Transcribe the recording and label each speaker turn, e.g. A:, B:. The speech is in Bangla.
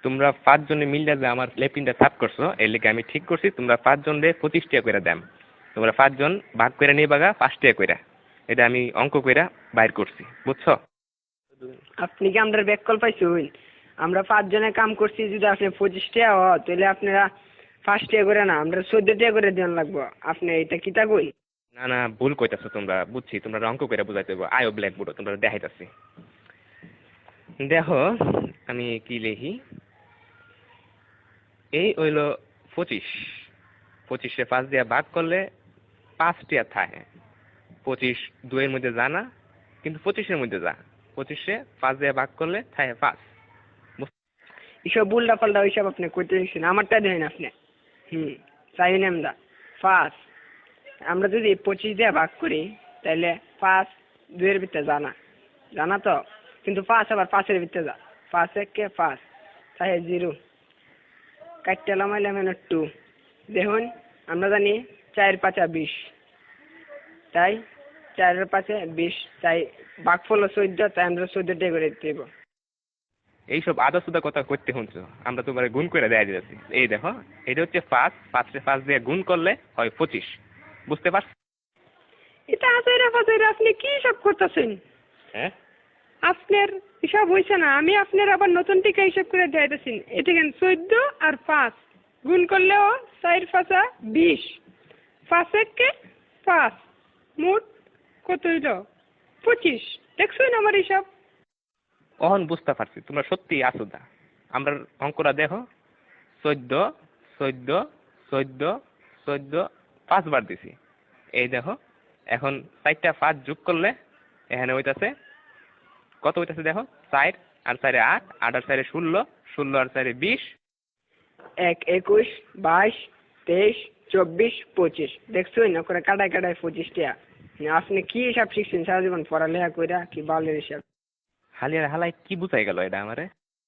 A: তোমরা 5 জনে মিললে যে আমার লেপিনটা সাফ করছো এর লেগে আমি ঠিক করছি তোমরা 5 জনে 25 টাকা করে দাম। তোমরা 5 জন ভাগ করে নিবাগা 5 টাকা করে। এটা আমি অঙ্ক কইরা বাইর করছি, বুঝছো?
B: আপনি কি আমরা ব্যাক কল পাইছুন? আমরা 5 জনে কাম করছি, যদি আপনি 25 টাকা হয় তাহলে আপনারা 5 টাকা করে না, আমরা 14 টাকা করে দেন লাগবো। আপনি এটা কিতা কই?
A: না না, ভুল কইতাছো তোমরা, বুঝছি তোমরা অঙ্ক কইরা বুঝাইতে হইব। আয়ো ব্ল্যাকবোর্ড তোমরা দেখাইতাছি। দেখো আমি কি লিখি, এই হইল 25। 25-এ 5 দিয়া ভাগ করলে 5 টাকা থাকে। 25 2 এর মধ্যে যা না, কিন্তু 25-এর মধ্যে যা। 25-এ 5 দিয়া ভাগ করলে থাকে 5।
B: এসব উল্টা পাল্টা ওইসব আপনি কইতে দিচ্ছেন, আমারটা দেখেন আপনি। চাইন আমরা 5, আমরা যদি 25 দিয়ে ভাগ করি তাহলে 5 2 এর ভিতরে জানা তো, কিন্তু 5 আবার 5 এর ভিতরে যা। 5 1 5 তাই 0 কাটতে লামাইলে মানে 2। দেখুন আমরা জানি 4 5 20, তাই 4 এর 5 20, তাই ভাগফল 14, তাই আমরা 14 টাকা করে দিতে হইব।
A: এইসব আদা সুদা কথা করতে শুনছো, আমরা তোমার গুণ করে দেয়া দিতেছি। এই দেখো এটা হচ্ছে 5, 5-এ 5 দিয়ে গুণ করলে হয় 25, বুঝতে পারছো?
B: এটা আজাইরা ফাজাইরা আপনি কি সব করতেছেন?
A: হ্যাঁ,
B: আপনার হিসাব হয়েছে না, আমি আপনার আবার নতুন টিকা হিসাব করে দেখাইতেছি। এটা কেন 14 আর 5 গুণ করলেও 4 5 20, 5 1 5, মোট কত হইল? 25। দেখছেন আমার হিসাব?
A: অহন বুঝতে পারছি তোমরা সত্যি আসুদা। আমরা অঙ্কটা দেখো, 14 14 14 14 5 বার দিছি। এই দেখো এখন 4টা 5 যোগ করলে এখানে হইতাছে কত হইতাছে দেখো, 4 আর 4 8, 8 আর 4 16, 16 আর 4 20।
B: 1 21 22 23 24 25। দেখছেন না করে কাটায় কাটায় 25 টাকা। আপনি কি হিসাব শিখছেন সারা জীবন পড়ালেখা কইরা, কি বালের হিসাব?
A: হালিয়ার হালাই কি বুঝাই গেল এটা আমারে?